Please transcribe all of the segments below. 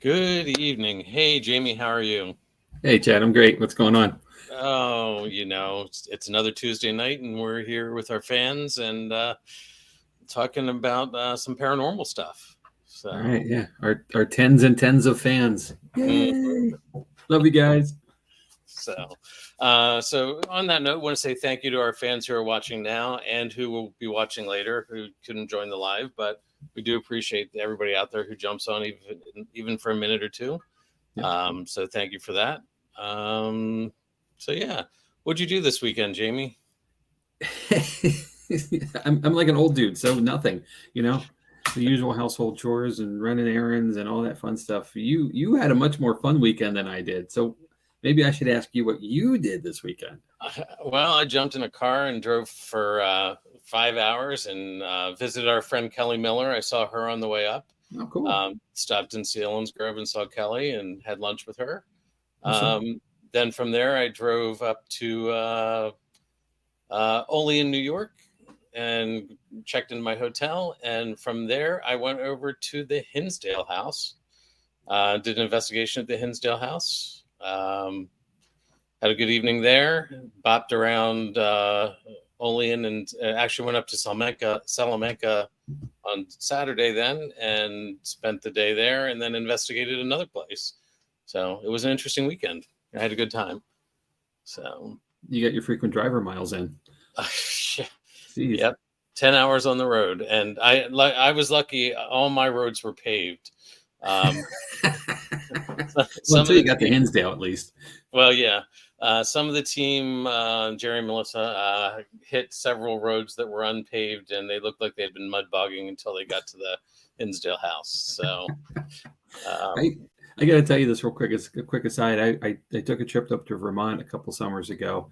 Good evening. Hey, Jamie, how are you? Hey, Chad, I'm great. What's going on? Oh, it's another Tuesday night, and we're here with our fans and talking about some paranormal stuff. All So, right, yeah, our tens and tens of fans. mm, Yay! Love you guys. so, so on that note, I want to say thank you to our fans who are watching now and who will be watching later, who couldn't join the live, but we do appreciate everybody out there who jumps on even for a minute or two. Yep. So thank you for that. So yeah, what'd you do this weekend, Jamie? I'm like an old dude, so nothing, you know, the usual household chores and running errands and all that fun stuff. You had a much more fun weekend than I did, so maybe I should ask you what you did this weekend. Well, I jumped in a car and drove for 5 hours and visited our friend Kelly Miller. I saw her on the way up. Oh, cool. Stopped in Sealands Grove and saw Kelly and had lunch with her. Awesome. Then from there, I drove up to Olean, New York, and checked in my hotel. And from there, I went over to the Hinsdale house, did an investigation at the Hinsdale house. Had a good evening there, bopped around Olean, and actually went up to Salamanca on Saturday then, and spent the day there, and then investigated another place. So it was an interesting weekend. I had a good time. So You got your frequent driver miles in. Jeez. Jeez. Yep, 10 hours on the road, and I was lucky. All my roads were paved. Well, Some until of you the got to team, Hinsdale, at least. well, yeah, some of the team, Jerry and Melissa, hit several roads that were unpaved, and they looked like they had been mud bogging until they got to the Hinsdale house. So, I I got to tell you this real quick. As a quick aside, I took a trip up to Vermont a couple summers ago,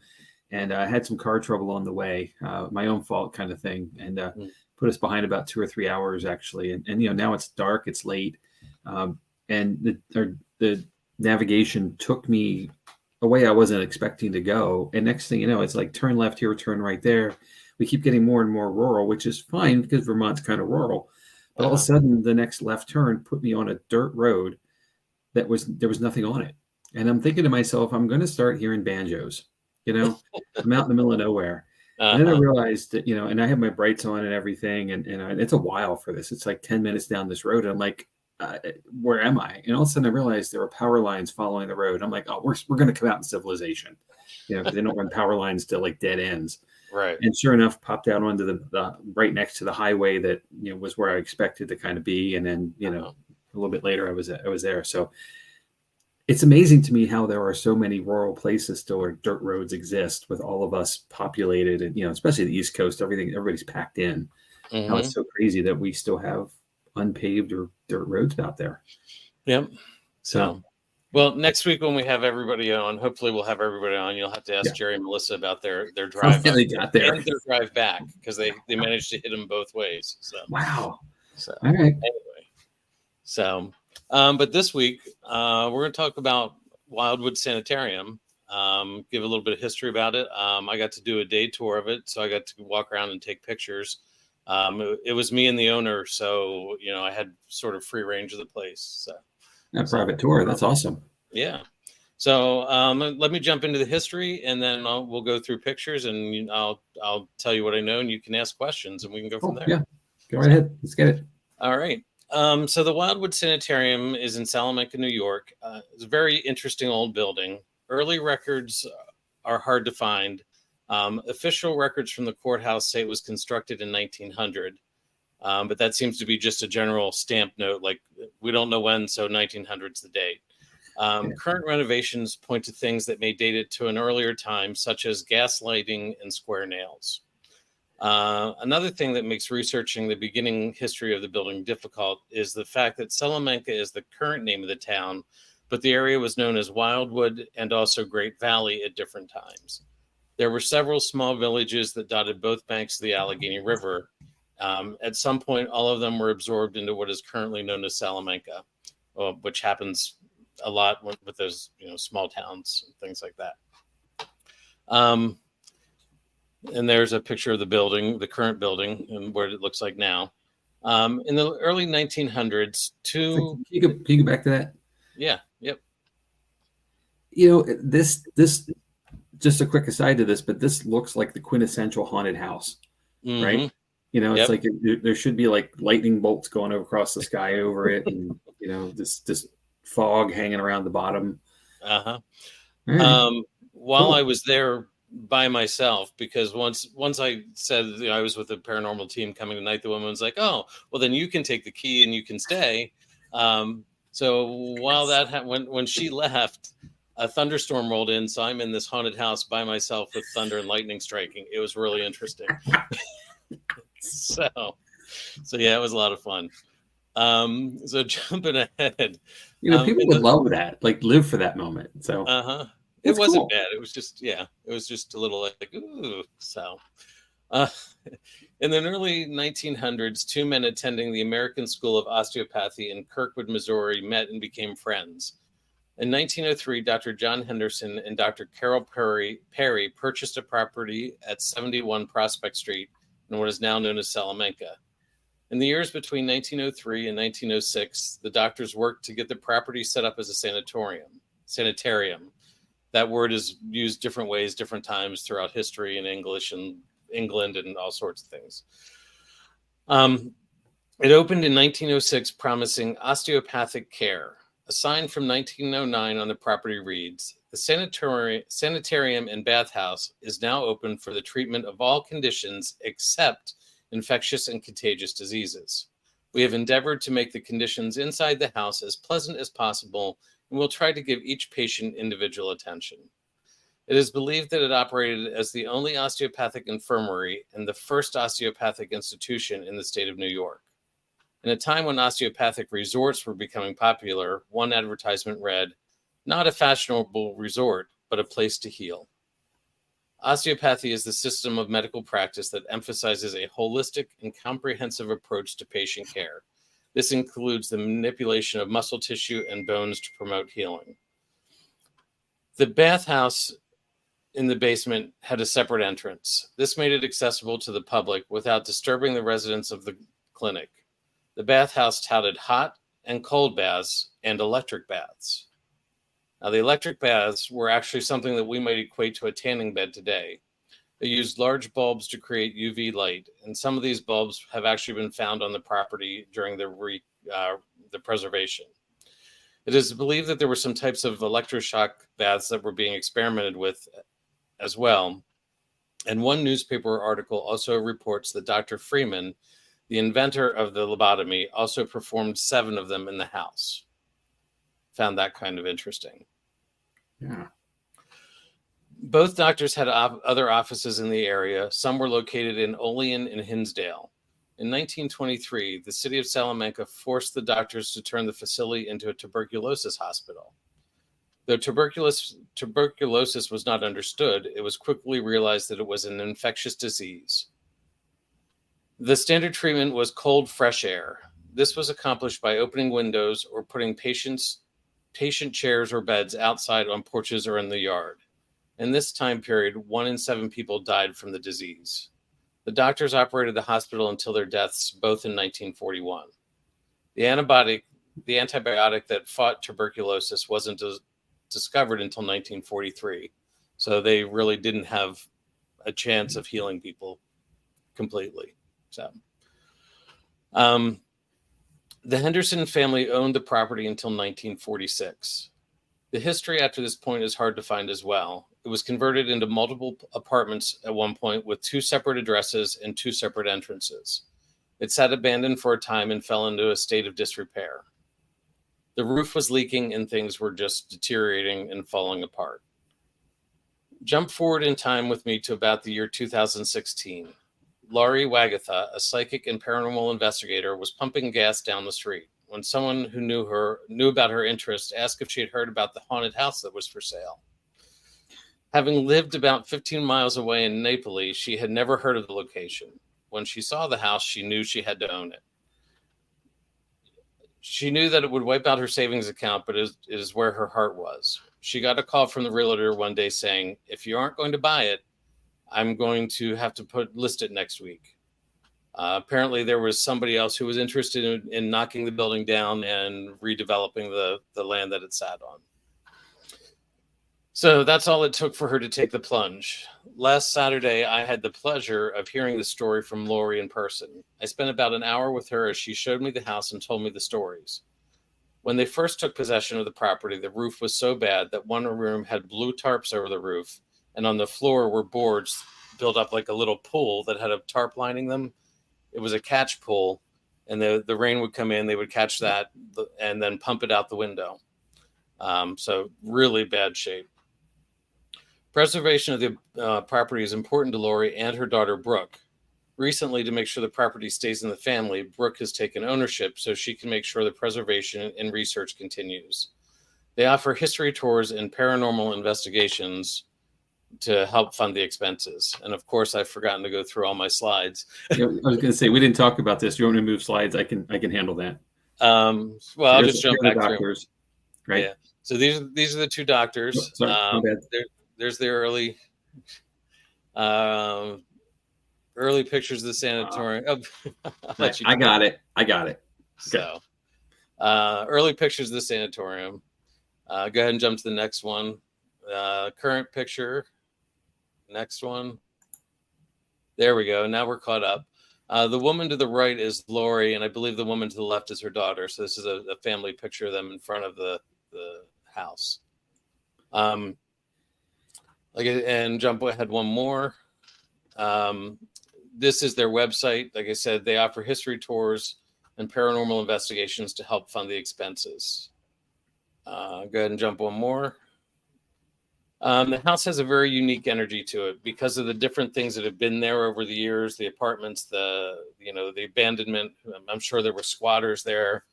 and I had some car trouble on the way, my own fault kind of thing, and mm, put us behind about 2 or 3 hours actually. And you know now it's dark, it's late, and the navigation took me a way I wasn't expecting to go. And next thing you know, it's like turn left here, turn right there. We keep getting more and more rural, which is fine because Vermont's kind of rural. But all of a uh-huh. sudden, the next left turn put me on a dirt road there was nothing on it. And I'm thinking to myself, I'm going to start hearing banjos. You know, I'm out in the middle of nowhere. And then I Uh-huh. realized that, you know, and I have my brights on and everything. And it's a while for this. It's like 10 minutes down this road. And I'm like, where am I? And all of a sudden I realized there were power lines following the road. I'm like, oh, we're going to come out in civilization, you know, because they don't run power lines to like dead ends. Right. And sure enough, popped out onto the right next to the highway that, you know, was where I expected to kind of be. And then, you know, Uh-huh. a little bit later, I was there. So it's amazing to me how there are so many rural places still where dirt roads exist with all of us populated, and you know, especially the East Coast, everybody's packed in. How Mm-hmm. it's so crazy that we still have unpaved or dirt roads out there. Yep. So So, well, next week when we have everybody on, hopefully we'll have everybody on. You'll have to ask yeah, Jerry and Melissa about their how drive up they got there. and their drive back, because they managed to hit them both ways. So, Wow. so All right. anyway, so but this week we're going to talk about Wildwood Sanitarium. Give a little bit of history about it. I got to do a day tour of it, so I got to walk around and take pictures. It was me and the owner, so you know I had sort of free range of the place. A So private tour. That's awesome. yeah. So let me jump into the history, and then we'll go through pictures, and I'll tell you what I know, and you can ask questions, and we can go from Oh, there. yeah. Go right So, ahead. Let's get it. all right. So the Wildwood Sanitarium is in Salamanca, New York. It's a very interesting old building. Early records are hard to find. Official records from the courthouse say it was constructed in 1900, but that seems to be just a general stamp note, like we don't know when, so 1900 is the date. Yeah. Current renovations point to things that may date it to an earlier time, such as gas lighting and square nails. Another thing that makes researching the beginning history of the building difficult is the fact that Salamanca is the current name of the town, but the area was known as Wildwood and also Great Valley at different times. There were several small villages that dotted both banks of the Allegheny River. At some point, all of them were absorbed into what is currently known as Salamanca, which happens a lot with those small towns and things like that. And there's a picture of the building, the current building, and what it looks like now. In the early 1900s, Can you go back to that? Yeah. Yep. This just a quick aside to this, but this looks like the quintessential haunted house, right? Mm-hmm. It's Yep. like there should be like lightning bolts going across the sky over it, and this fog hanging around the bottom. Uh-huh. All right, While I cool. was there by myself, because once I said I was with a paranormal team coming tonight, the woman was like, "Oh, well, then you can take the key and you can stay." So while when she left, a thunderstorm rolled in, so I'm in this haunted house by myself with thunder and lightning striking. It was really interesting. So yeah, it was a lot of fun. So jumping ahead, People in would the love that, like live for that moment. So uh-huh. It that's wasn't cool. bad. It was just, yeah, it was just a little like, ooh. So, uh, in the early 1900s, two men attending the American School of Osteopathy in Kirkwood, Missouri, met and became friends. In 1903, Dr. John Henderson and Dr. Carol Perry purchased a property at 71 Prospect Street in what is now known as Salamanca. In the years between 1903 and 1906, the doctors worked to get the property set up as a sanitarium. That word is used different ways, different times throughout history in English and England and all sorts of things. It opened in 1906, promising osteopathic care. A sign from 1909 on the property reads, "The sanitarium and bathhouse is now open for the treatment of all conditions except infectious and contagious diseases. We have endeavored to make the conditions inside the house as pleasant as possible, and will try to give each patient individual attention." It is believed that it operated as the only osteopathic infirmary and the first osteopathic institution in the state of New York. In a time when osteopathic resorts were becoming popular, one advertisement read, "Not a fashionable resort, but a place to heal." Osteopathy is the system of medical practice that emphasizes a holistic and comprehensive approach to patient care. This includes the manipulation of muscle tissue and bones to promote healing. The bathhouse in the basement had a separate entrance. This made it accessible to the public without disturbing the residents of the clinic. The bathhouse touted hot and cold baths and electric baths. Now, the electric baths were actually something that we might equate to a tanning bed today. They used large bulbs to create UV light, and some of these bulbs have actually been found on the property during the preservation. It is believed that there were some types of electroshock baths that were being experimented with as well. And one newspaper article also reports that Dr. Freeman, the inventor of the lobotomy, also performed 7 of them in the house. Found that kind of interesting. Yeah. Both doctors had other offices in the area. Some were located in Olean and Hinsdale. In 1923, the city of Salamanca forced the doctors to turn the facility into a tuberculosis hospital. Though tuberculosis was not understood, it was quickly realized that it was an infectious disease. The standard treatment was cold, fresh air. This was accomplished by opening windows or putting patient chairs or beds outside on porches or in the yard. In this time period, 1 in 7 people died from the disease. The doctors operated the hospital until their deaths, both in 1941. The antibiotic that fought tuberculosis wasn't discovered until 1943, so they really didn't have a chance of healing people completely. So, the Henderson family owned the property until 1946. The history after this point is hard to find as well. It was converted into multiple apartments at one point with 2 separate addresses and 2 separate entrances. It sat abandoned for a time and fell into a state of disrepair. The roof was leaking and things were just deteriorating and falling apart. Jump forward in time with me to about the year 2016. Laurie Wagatha, a psychic and paranormal investigator, was pumping gas down the street when someone who knew about her interest asked if she had heard about the haunted house that was for sale. Having lived about 15 miles away in Napoli, she had never heard of the location. When she saw the house, she knew she had to own it. She knew that it would wipe out her savings account, but it is where her heart was. She got a call from the realtor one day saying, "If you aren't going to buy it, I'm going to have to list it next week." Apparently, there was somebody else who was interested in knocking the building down and redeveloping the land that it sat on. So that's all it took for her to take the plunge. Last Saturday, I had the pleasure of hearing the story from Lori in person. I spent about an hour with her as she showed me the house and told me the stories. When they first took possession of the property, the roof was so bad that one room had blue tarps over the roof, and on the floor were boards built up like a little pool that had a tarp lining them. It was a catch pool, and the rain would come in, they would catch that, and then pump it out the window. So really bad shape. Preservation of the property is important to Lori and her daughter, Brooke. Recently, to make sure the property stays in the family, Brooke has taken ownership so she can make sure the preservation and research continues. They offer history tours and paranormal investigations to help fund the expenses. And of course, I've forgotten to go through all my slides. I was going to say, we didn't talk about this. Do you want me to move slides? I can handle that. Well, I'll just jump back through. Right. Yeah. So these are the two doctors. Oh, sorry, my bad. There's the early pictures of the sanatorium. I got it. Okay. So, early pictures of the sanatorium. Go ahead and jump to the next one. Current picture. Next one. There we go. Now we're caught up. The woman to the right is Lori, and I believe the woman to the left is her daughter. So this is a family picture of them in front of the house. And jump ahead one more. This is their website. Like I said, they offer history tours and paranormal investigations to help fund the expenses. Go ahead and jump one more. The house has a very unique energy to it because of the different things that have been there over the years, the apartments, the abandonment. I'm sure there were squatters there,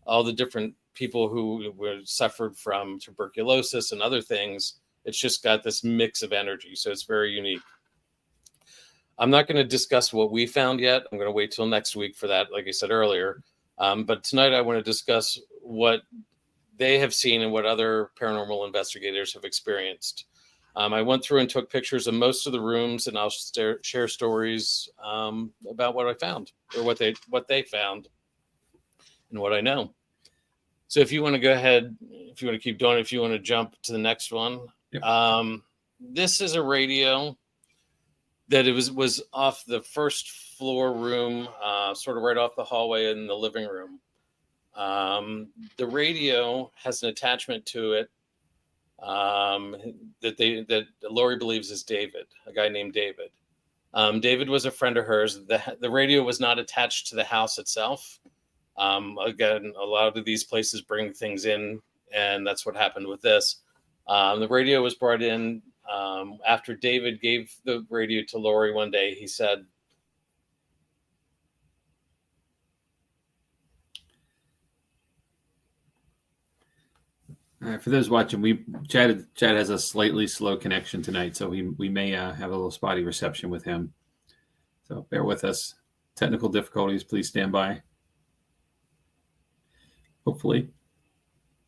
all the different people who suffered from tuberculosis and other things. It's just got this mix of energy. So it's very unique. I'm not going to discuss what we found yet. I'm going to wait till next week for that, like I said earlier. But tonight I want to discuss what they have seen and what other paranormal investigators have experienced. I went through and took pictures of most of the rooms, and I'll share stories about what I found or what they found and what I know. So if you want to go ahead, if you want to keep doing it, if you want to jump to the next one. Yep. This is a radio that it was off the first floor room, sort of right off the hallway in the living room. The radio has an attachment to it that Lori believes is David, a guy named David. David was a friend of hers. The radio was not attached to the house itself. Again, a lot of these places bring things in, and that's what happened with this. The radio was brought in after David gave the radio to Lori one day. He said, for those watching, Chad has a slightly slow connection tonight, so we may have a little spotty reception with him. So bear with us. Technical difficulties, please stand by. Hopefully.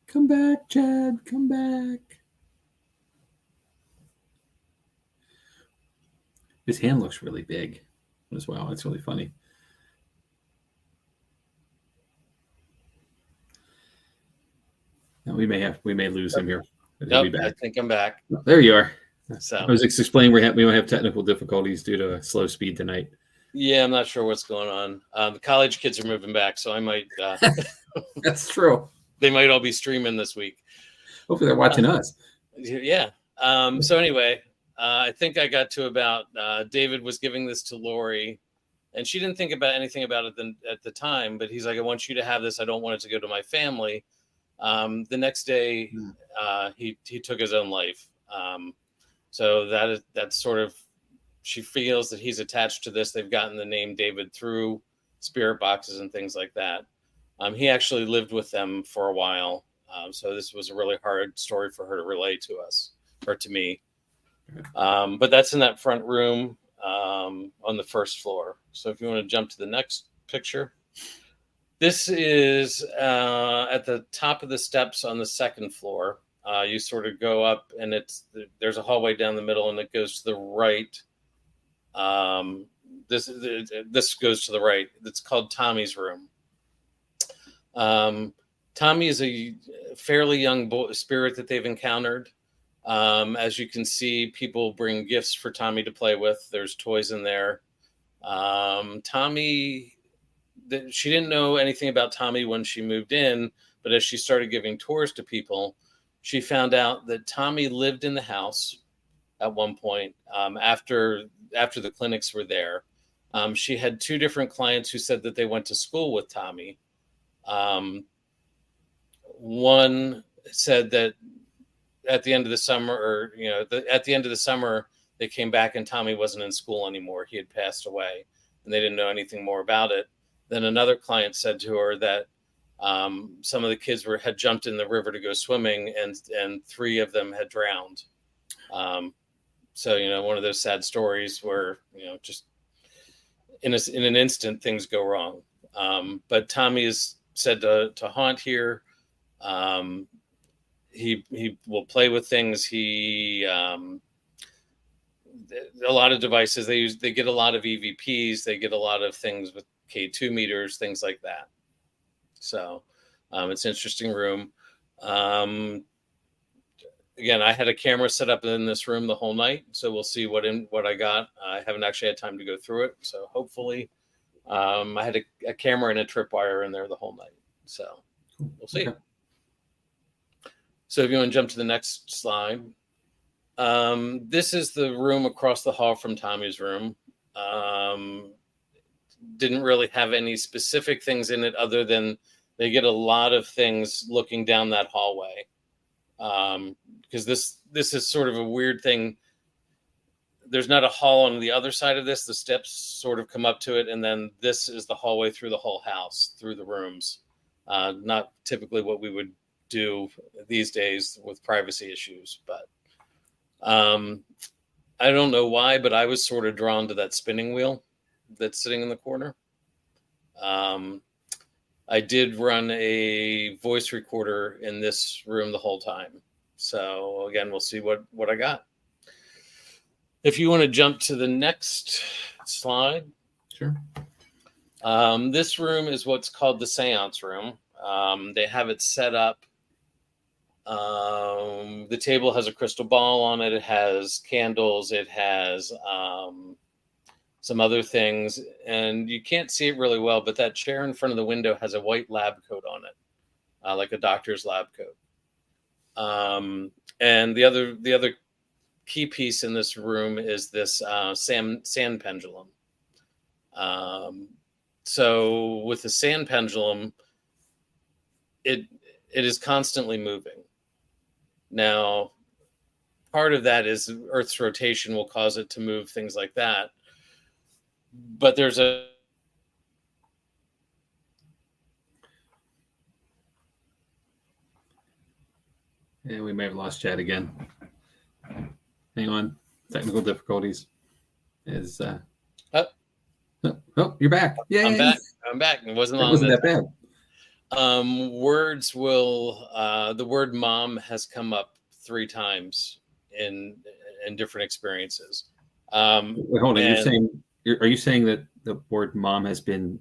Come back, Chad. Come back. His hand looks really big as well. It's really funny. Now we may lose him here. Nope, I think I'm back. Oh, there you are. So I was explaining we might have technical difficulties due to slow speed tonight. Yeah, I'm not sure what's going on. The college kids are moving back, so I might. That's true. They might all be streaming this week. Hopefully they're watching us. Yeah. So anyway, I think I got to about David was giving this to Lori, and she didn't think about anything about it at the time. But he's like, "I want you to have this. I don't want it to go to my family." The next day, he took his own life. So that's sort of, she feels that he's attached to this. They've gotten the name David through spirit boxes and things like that. He actually lived with them for a while. So this was a really hard story for her to relay to us or to me. But that's in that front room on the first floor. So if you want to jump to the next picture. This is at the top of the steps on the second floor. You sort of go up, and there's a hallway down the middle, and it goes to the right. this goes to the right. It's called Tommy's room. Tommy is a fairly young spirit that they've encountered. As you can see, people bring gifts for Tommy to play with. There's toys in there. Tommy, she didn't know anything about Tommy when she moved in, but as she started giving tours to people, she found out that Tommy lived in the house at one point, after the clinics were there. She had two different clients who said that they went to school with Tommy. One said that at the end of the summer, or at the end of the summer, they came back and Tommy wasn't in school anymore. He had passed away, and they didn't know anything more about it. Then another client said to her that some of the kids had jumped in the river to go swimming, and three of them had drowned. So one of those sad stories where just in an instant things go wrong. But Tommy is said to haunt here. He will play with things. A lot of devices they get a lot of EVPs. They get a lot of things with K2 meters, things like that. So it's an interesting room. Again, I had a camera set up in this room the whole night, so we'll see what I got. I haven't actually had time to go through it, so hopefully, I had a camera and a tripwire in there the whole night. So we'll see. Okay. So if you want to jump to the next slide, this is the room across the hall from Tommy's room. Didn't really have any specific things in it other than they get a lot of things looking down that hallway. Because this is sort of a weird thing. There's not a hall on the other side of this. The steps sort of come up to it, and then this is the hallway through the whole house, through the rooms. Not typically what we would do these days with privacy issues, but I don't know why, but I was sort of drawn to that spinning wheel that's sitting in the corner. I did run a voice recorder in this room the whole time. So again, we'll see what I got. If you want to jump to the next slide. Sure. This room is what's called the seance room. They have it set up. The table has a crystal ball on it. It has candles. It has some other things, and you can't see it really well, but that chair in front of the window has a white lab coat on it, like a doctor's lab coat. And the other key piece in this room is this sand pendulum. So with the sand pendulum, it is constantly moving. Now, part of that is Earth's rotation will cause it to move, things like that. But there's a and we may have lost Chad again. Hang on, technical difficulties. Oh, you're back! Yay! I'm back. It wasn't that bad. Words will. The word "mom" has come up 3 times in different experiences. Wait, hold on. Are you saying that the word "mom" has been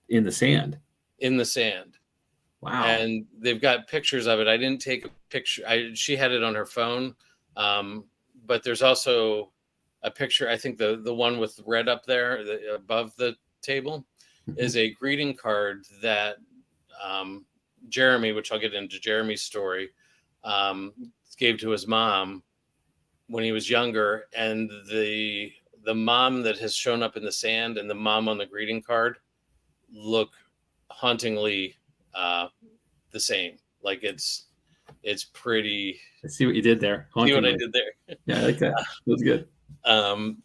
in the sand? In the sand. Wow. And they've got pictures of it. I didn't take a picture. She had it on her phone. But there's also a picture. I think the one with red up there above the table is a greeting card that Jeremy, which I'll get into Jeremy's story, gave to his mom when he was younger. And the mom that has shown up in the sand and the mom on the greeting card look hauntingly the same. Like it's pretty. I see what you did there. See what I did there. Yeah, I like that. That was good.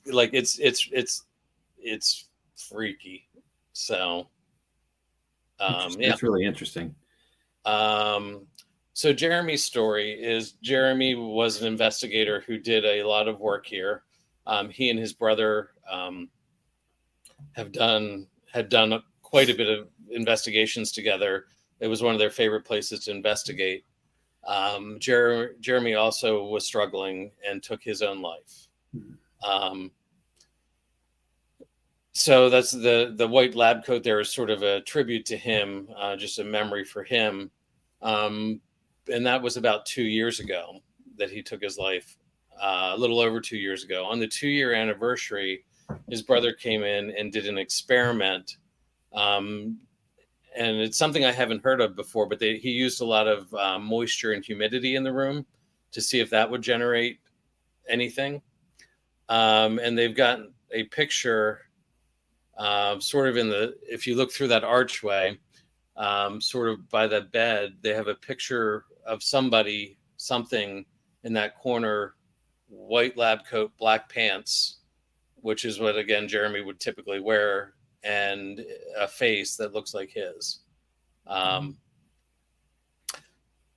Like it's freaky. So that's really interesting. So Jeremy's story is Jeremy was an investigator who did a lot of work here. He and his brother had done quite a bit of investigations together. It was one of their favorite places to investigate. Jeremy also was struggling and took his own life. So that's the white lab coat there is sort of a tribute to him, just a memory for him. Um, and that was about 2 years ago that he took his life, a little over 2 years ago. On the 2 year anniversary, his brother came in and did an experiment. Um, and it's something I haven't heard of before, but he used a lot of moisture and humidity in the room to see if that would generate anything. And they've got a picture sort of if you look through that archway, sort of by that bed, they have a picture of something in that corner, white lab coat, black pants, which is what, again, Jeremy would typically wear, and a face that looks like his.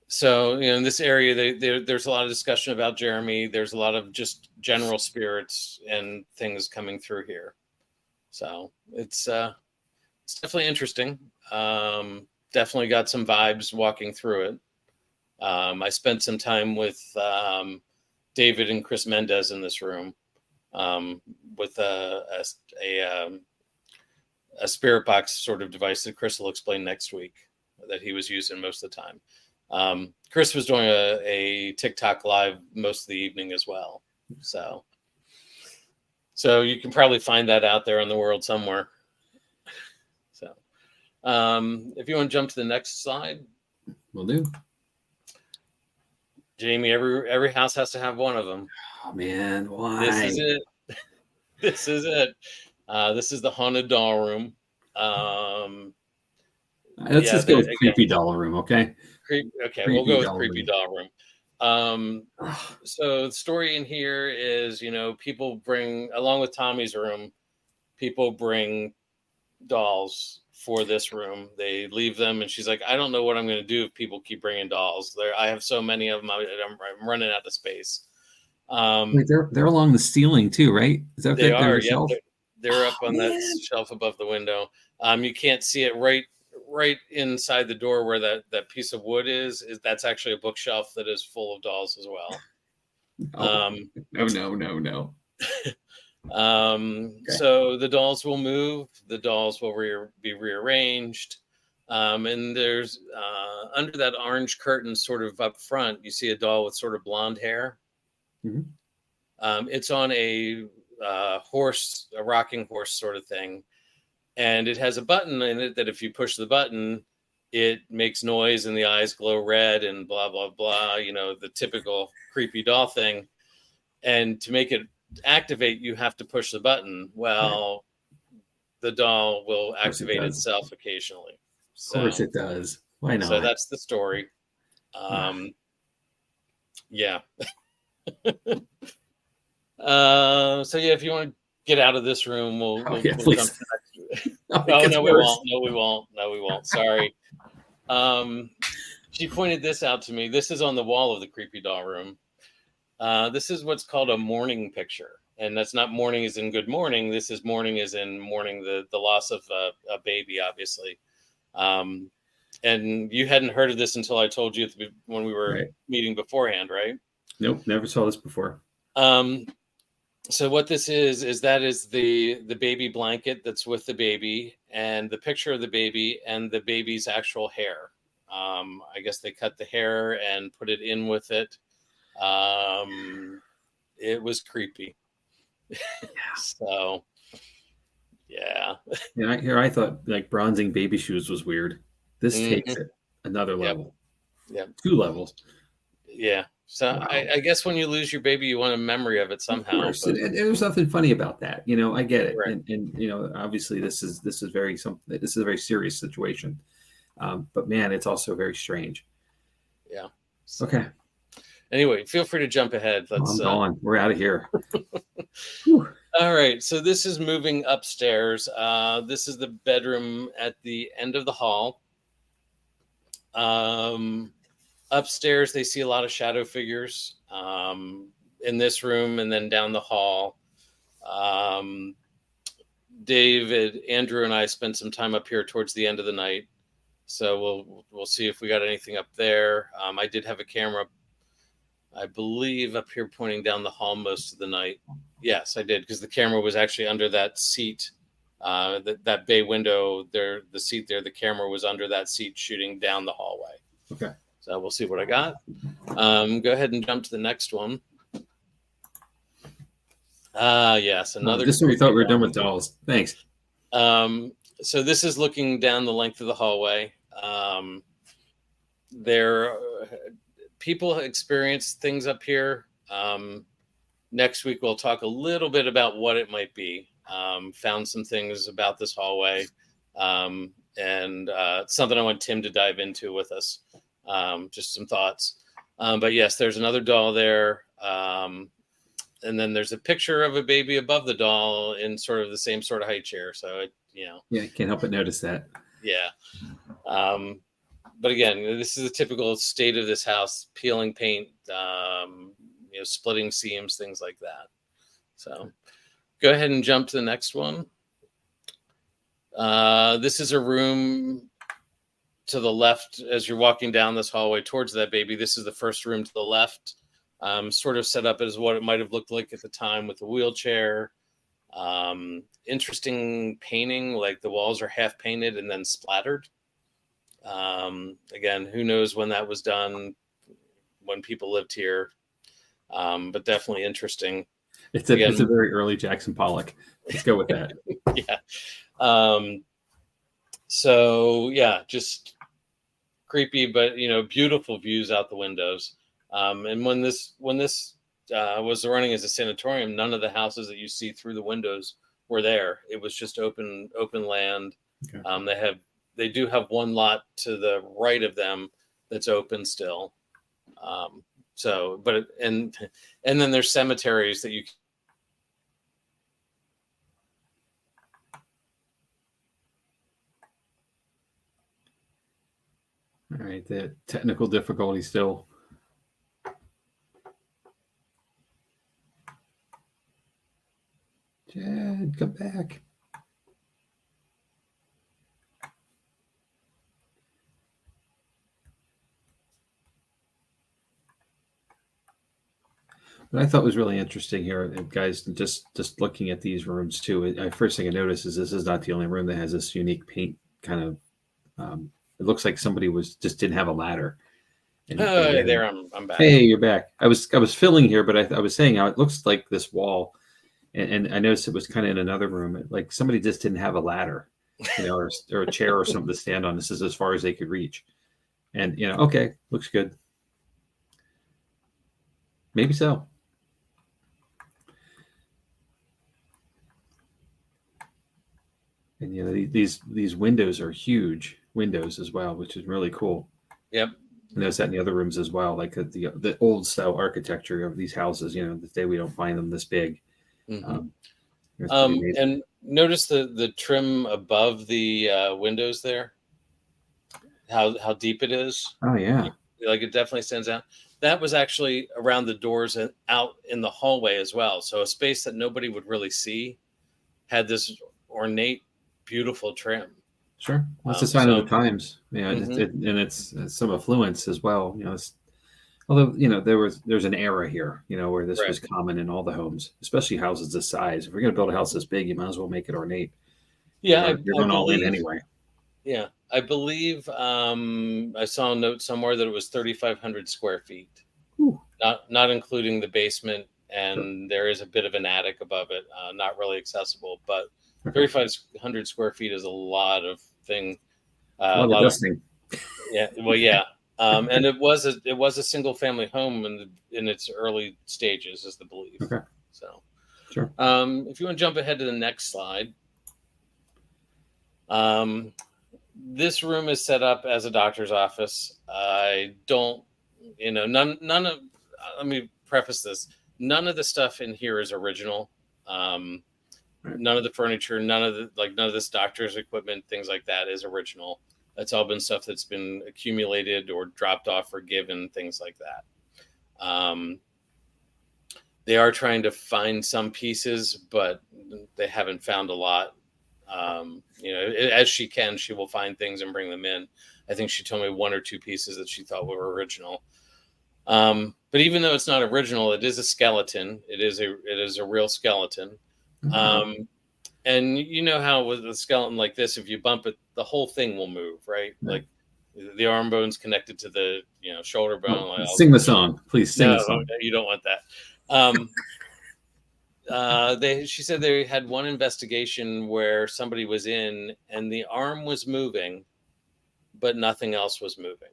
So, in this area, there's a lot of discussion about Jeremy. There's a lot of just general spirits and things coming through here. So it's definitely interesting. Definitely got some vibes walking through it. I spent some time with David and Chris Mendez in this room with a spirit box sort of device that Chris will explain next week that he was using most of the time. Chris was doing a TikTok live most of the evening as well. So you can probably find that out there in the world somewhere. So if you want to jump to the next slide. Will do. Jamie, every house has to have one of them. Oh, man, why? This is it. This is it. This is the haunted doll room. Let's just go with creepy doll room, okay? We'll go with creepy doll room. So the story in here is, people bring, along with Tommy's room, people bring dolls for this room. They leave them, and she's like, I don't know what I'm going to do if people keep bringing dolls. I have so many of them, I'm running out of space. Wait, they're along the ceiling too, right? Is that they are? Shelf? They're up on that shelf above the window. You can't see it right inside the door where that piece of wood is. That's actually a bookshelf that is full of dolls as well. No. Okay. So the dolls will move. The dolls will be rearranged. And there's under that orange curtain, sort of up front, you see a doll with sort of blonde hair. Mm-hmm. It's on a rocking horse sort of thing. And it has a button in it that if you push the button, it makes noise and the eyes glow red and blah, blah, blah, the typical creepy doll thing. And to make it activate, you have to push the button. Well, the doll will activate itself occasionally. Of course it does. Why not? So that's the story. Yeah. So if you want to get out of this room, we'll jump to the next. No, we won't. Sorry. She pointed this out to me. This is on the wall of the creepy doll room. This is what's called a mourning picture. And that's not mourning as in good morning. This is mourning as in mourning the loss of a baby, obviously. And you hadn't heard of this until I told you when we were meeting beforehand, right? Nope, never saw this before. So what this is the baby blanket that's with the baby, and the picture of the baby and the baby's actual hair. I guess they cut the hair and put it in with it. It was creepy. So, yeah. And I thought like bronzing baby shoes was weird. This takes it another level. Yep. 2 levels. Yeah. So wow. I guess when you lose your baby, you want a memory of it somehow. Of course. And there's nothing funny about that. I get it. Right. And obviously this is a very serious situation. But man, it's also very strange. Yeah. Okay. Anyway, feel free to jump ahead. I'm gone. We're out of here. All right. So this is moving upstairs. This is the bedroom at the end of the hall. Upstairs, they see a lot of shadow figures in this room and then down the hall. David, Andrew, and I spent some time up here towards the end of the night. So we'll see if we got anything up there. I did have a camera, I believe, up here pointing down the hall most of the night. Yes, I did, because the camera was actually under that seat That bay window there, the seat there, the camera was under that seat shooting down the hallway. Okay. So we'll see what I got. Go ahead and jump to the next one. Yes, another. Just when we thought we were done one. with dolls. Thanks. So this is looking down the length of the hallway. People experience things up here. Next week we'll talk a little bit about what it might be. Found some things about this hallway, and something I want Tim to dive into with us. Just some thoughts. But yes, there's another doll there. And then there's a picture of a baby above the doll in sort of the same sort of high chair. So Yeah, can't help but notice that. Yeah. But again, this is a typical state of this house: peeling paint, splitting seams, things like that. So go ahead and jump to the next one. This is a room to the left as you're walking down this hallway towards that baby. This is the first room to the left, sort of set up as what it might have looked like at the time with the wheelchair. Interesting painting, like the walls are half painted and then splattered. Again, who knows when that was done, when people lived here, but definitely interesting. It's a very early Jackson Pollock. Let's go with that. Yeah. So yeah, just creepy, but beautiful views out the windows. And when this was running as a sanatorium, none of the houses that you see through the windows were there. It was just open land. Okay. They do have one lot to the right of them that's open still. And then there's cemeteries that you. All right, the technical difficulty still. Chad, come back. What I thought was really interesting here, guys, just looking at these rooms too. First thing I noticed is this is not the only room that has this unique paint kind of. It looks like somebody just didn't have a ladder. There I'm back. Hey, you're back. I was filling here, but I was saying how it looks like this wall, and I noticed it was kind of in another room. Like somebody just didn't have a ladder, or a chair or something to stand on. This is as far as they could reach, and okay, looks good. Maybe so. And these windows are huge windows as well, which is really cool. Yep. And there's that in the other rooms as well, like the old style architecture of these houses. Today we don't find them this big. Mm-hmm. And notice the trim above the windows there. How deep it is. Oh yeah. Like it definitely stands out. That was actually around the doors and out in the hallway as well. So a space that nobody would really see had this ornate, beautiful trim. Sure, that's a sign of the times. Mm-hmm. And it's some affluence as well. Although there's an era here, where this was common in all the homes, especially houses this size. If we're going to build a house this big, you might as well make it ornate. Yeah, you're going all in anyway. Yeah, I believe I saw a note somewhere that it was 3,500 square feet, not including the basement, and there is a bit of an attic above it, not really accessible, but 3,500 square feet is a lot of thing. A lot of dusting. Yeah, well, yeah, and it was a single family home in its early stages, is the belief. Okay, so sure. If you want to jump ahead to the next slide. This room is set up as a doctor's office. I don't, none of, let me preface this. None of the stuff in here is original. None of the furniture, none of this doctor's equipment, things like that is original. That's all been stuff that's been accumulated or dropped off or given, things like that. They are trying to find some pieces, but they haven't found a lot. As she will find things and bring them in. I think she told me one or two pieces that she thought were original. But even though it's not original, it is a skeleton. It is a real skeleton. Mm-hmm. And you know how with a skeleton like this, if you bump it, the whole thing will move, right? Yeah. Like the arm bone's connected to the shoulder bone. Oh, sing the song, please. Sing No, the song. you don't want that. She said they had one investigation where somebody was in and the arm was moving, but nothing else was moving.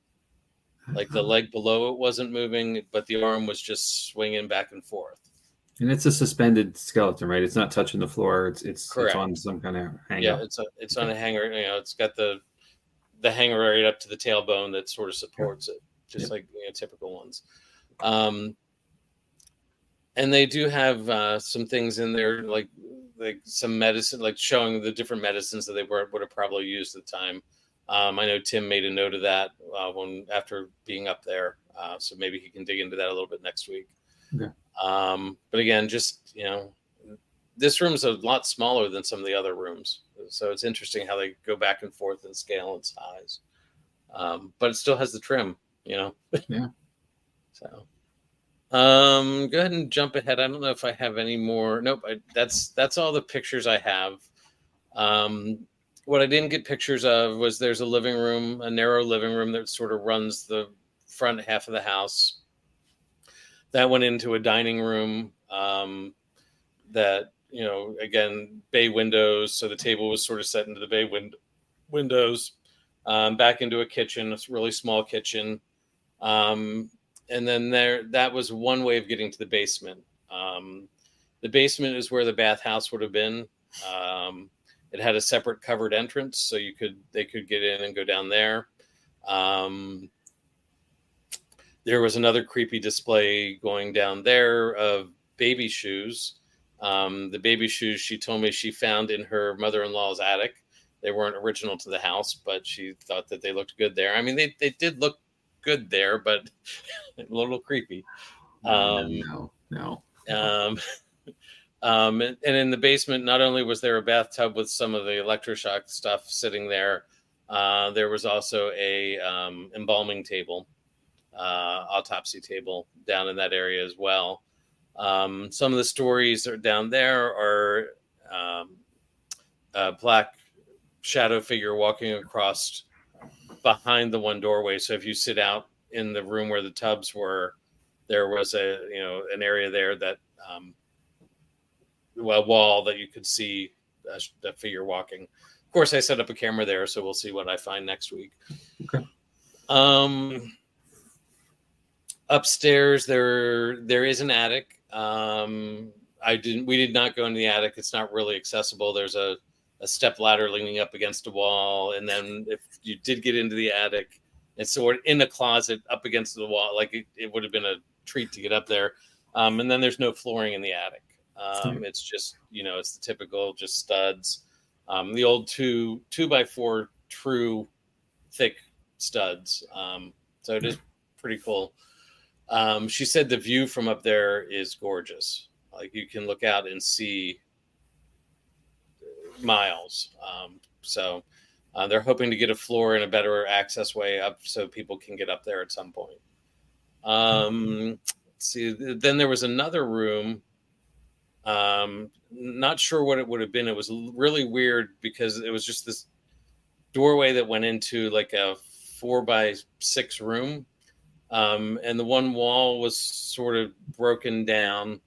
Like the leg below it wasn't moving, but the arm was just swinging back and forth. And it's a suspended skeleton, right? It's not touching the floor. It's on some kind of hanger. Yeah, it's on a hanger. It's got the hanger right up to the tailbone that sort of supports it, just like typical ones. And they do have some things in there, like some medicine, like showing the different medicines that they would have probably used at the time. I know Tim made a note of that after being up there, so maybe he can dig into that a little bit next week. Okay. But again, just this room's a lot smaller than some of the other rooms, so it's interesting how they go back and forth in scale and size. But it still has the trim, Yeah. So. Go ahead and jump ahead. I don't know if I have any more. Nope. That's all the pictures I have. What I didn't get pictures of was there's a living room, a narrow living room that sort of runs the front half of the house. That went into a dining room that, again, bay windows. So the table was sort of set into the bay windows, back into a kitchen, a really small kitchen. And then that was one way of getting to the basement. The basement is where the bathhouse would have been. It had a separate covered entrance, so they could get in and go down there. There was another creepy display going down there of baby shoes. The baby shoes, she told me she found in her mother-in-law's attic. They weren't original to the house, but she thought that they looked good there. I mean, they did look good there, but a little creepy. No. And in the basement, not only was there a bathtub with some of the electroshock stuff sitting there, there was also a embalming table, autopsy table down in that area as well. Some of the stories are down there are a black shadow figure walking across behind the one doorway. So if you sit out in the room where the tubs were, there was an area there that wall that you could see the figure walking. Of course, I set up a camera there, so we'll see what I find next week. Okay. Upstairs there is an attic. We did not go into the attic. It's not really accessible. There's a step ladder leaning up against a wall, and then if you did get into the attic, it's sort of in a closet up against the wall, like it would have been a treat to get up there. And then there's no flooring in the attic. It's just it's the typical just studs, the old 2x4 true thick studs. So it is pretty cool. She said the view from up there is gorgeous. Like you can look out and see miles. So they're hoping to get a floor and a better access way up so people can get up there at some point. Let's see. Then there was another room. Not sure what it would have been. It was really weird because it was just this doorway that went into like a 4x6 room. And the one wall was sort of broken down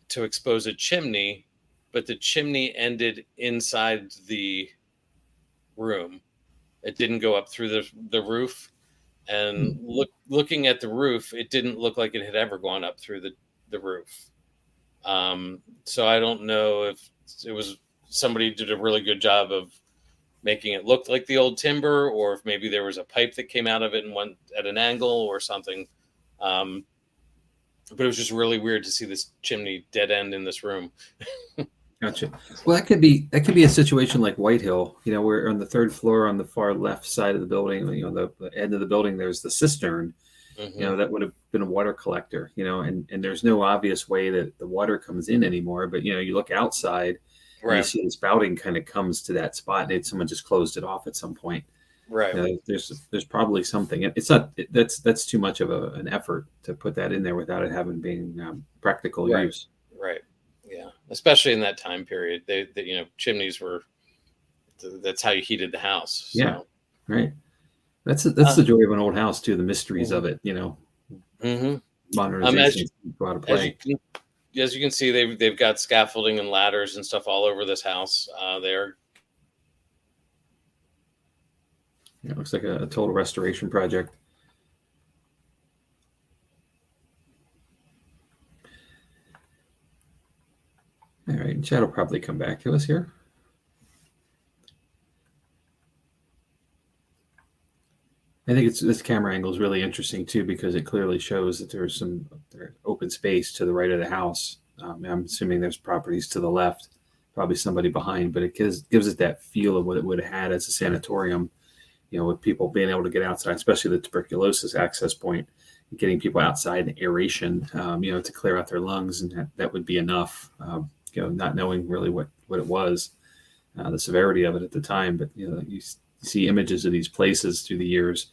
to expose a chimney, but the chimney ended inside the room. It didn't go up through the roof. And looking at the roof, it didn't look like it had ever gone up through the roof. So I don't know if it was somebody did a really good job of making it look like the old timber, or if maybe there was a pipe that came out of it and went at an angle or something. But it was just really weird to see this chimney dead end in this room. Gotcha. Well, that could be a situation like White Hill, where on the third floor on the far left side of the building, the end of the building, there's the cistern. Mm-hmm. That would have been a water collector, and there's no obvious way that the water comes in anymore. But, you look outside and you see the spouting kind of comes to that spot, and someone just closed it off at some point. Right. There's probably something. It's not, that's too much of an effort to put that in there without it having been practical use. Right. Yeah. especially in that time period. They chimneys were, that's how you heated the house. So. Yeah, right. That's the joy of an old house too. The mysteries of it, Mm-hmm. modernization go out of play. As you can see, they've got scaffolding and ladders and stuff all over this house. There. Yeah, it looks like a total restoration project. All right, Chad will probably come back to us here. I think this camera angle is really interesting too, because it clearly shows that there's some open space to the right of the house. I'm assuming there's properties to the left, probably somebody behind, but it gives it that feel of what it would have had as a sanatorium, with people being able to get outside, especially the tuberculosis access point, getting people outside and aeration, to clear out their lungs, and that would be enough. Not knowing really what it was, the severity of it at the time, but you see images of these places through the years.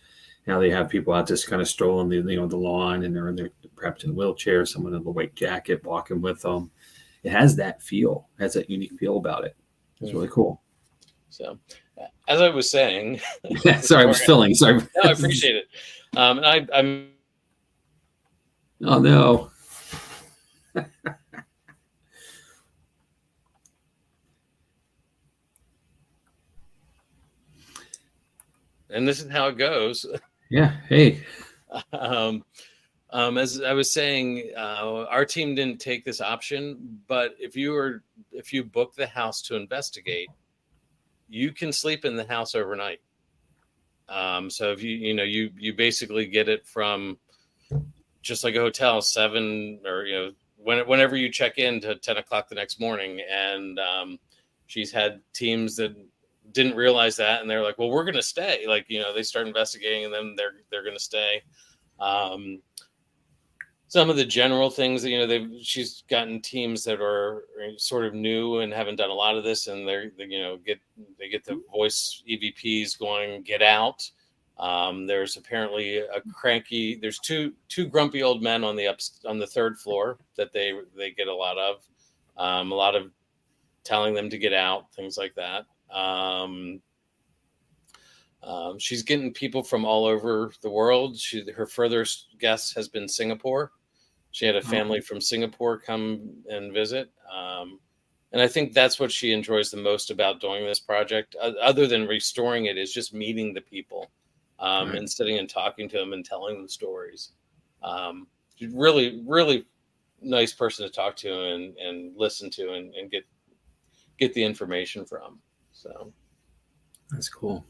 Now they have people out just kind of strolling the lawn, and they're perhaps in a wheelchair, someone in a white jacket walking with them. It has that feel, has that unique feel about it. It's really cool. So, as I was saying, sorry, I was filling. Sorry. No, I appreciate it. And I'm. Oh no. And this is how it goes. Yeah. Hey. As I was saying, our team didn't take this option, but if you book the house to investigate, you can sleep in the house overnight. So if you basically get it from just like a hotel, 7 or whenever you check in to 10 o'clock the next morning, and she's had teams that didn't realize that, and they're like, well, we're going to stay. Like, they start investigating, and then they're going to stay. Some of the general things that, she's gotten teams that are sort of new and haven't done a lot of this, and they get the voice EVPs going, get out. There's apparently there's two grumpy old men on the third floor that they get a lot of telling them to get out, things like that. She's getting people from all over the world. Her furthest guest has been Singapore. She had a family from Singapore come and visit. And I think that's what she enjoys the most about doing this project, other than restoring it, is just meeting the people, and sitting and talking to them and telling them stories. She's really, really nice person to talk to and listen to and get the information from. So that's cool.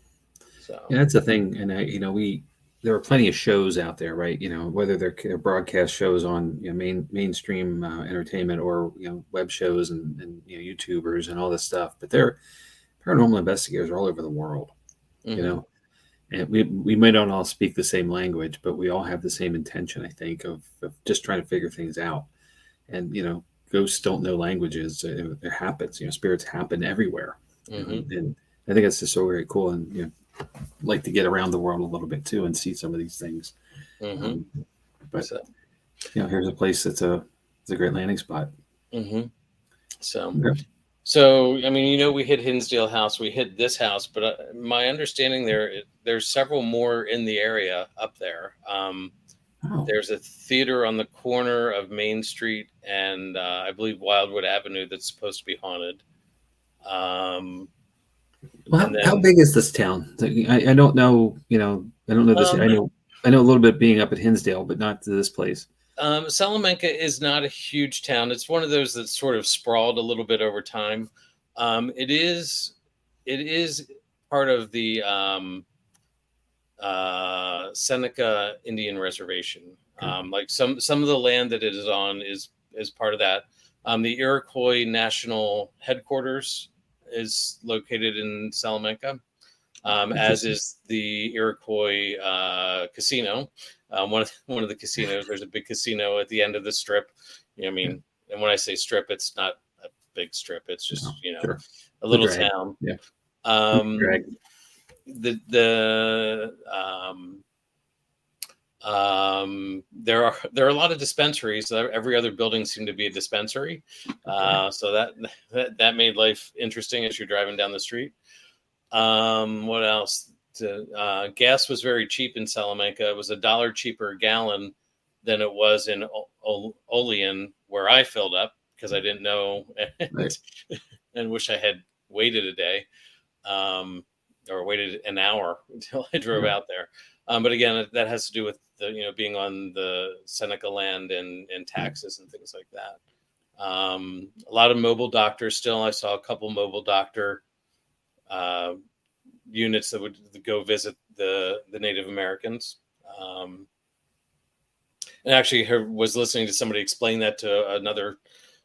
So yeah, that's the thing. And there are plenty of shows out there, right? Whether they're broadcast shows on mainstream entertainment, or web shows and YouTubers and all this stuff. But they're paranormal investigators are all over the world, and we might not all speak the same language, but we all have the same intention, I think, of just trying to figure things out. And ghosts don't know languages. It happens. Spirits happen everywhere, and I think it's just so very cool. And like to get around the world a little bit too and see some of these things. But here's a place that's a great landing spot. So I mean, we hit Hinsdale House, we hit this house, but my understanding there's several more in the area up there. There's a theater on the corner of Main Street and I believe Wildwood Avenue that's supposed to be haunted. Well, how big is this town? I don't know. I don't know this. I know a little bit being up at Hinsdale, but not to this place. Salamanca is not a huge town. It's one of those that's sort of sprawled a little bit over time. It is part of the Seneca Indian Reservation. Like some of the land that it is on is part of that. The Iroquois National Headquarters is located in Salamanca, as is the Iroquois Casino. One of the casinos. There's a big casino at the end of the strip. And when I say strip, it's not a big strip. It's just sure. a little town. Yeah. There are a lot of dispensaries. Every other building seemed to be a dispensary, so that made life interesting as you're driving down the street. What else? Gas was very cheap in Salamanca. It was $1 cheaper a gallon than it was in Olean, where I filled up because I didn't know, Right. and wish I had waited a day, or waited an hour until I drove out there. But again, that has to do with being on the Seneca land and taxes and things like that. A lot of mobile doctors still. I saw a couple mobile doctor units that would go visit the Native Americans. And actually was listening to somebody explain that to another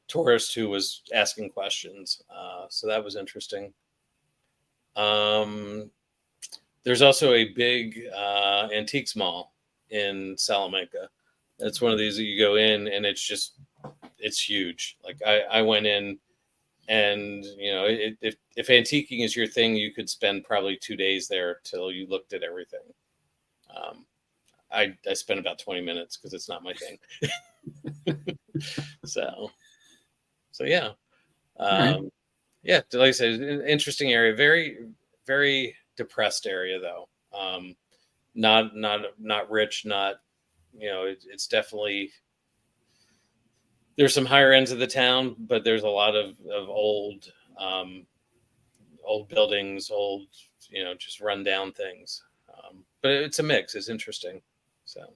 tourist who was asking questions. So that was interesting. There's also a big antiques mall in Salamanca. It's one of these that you go in and it's huge. Like I went in, and if antiquing is your thing, you could spend probably 2 days there till you looked at everything. I spent about 20 minutes because it's not my thing. so yeah. Yeah, like I said, an interesting area. Very, very depressed area though. Not rich, not, it's definitely, there's some higher ends of the town, but there's a lot of old buildings, old, just run down things. But it's a mix. It's interesting. So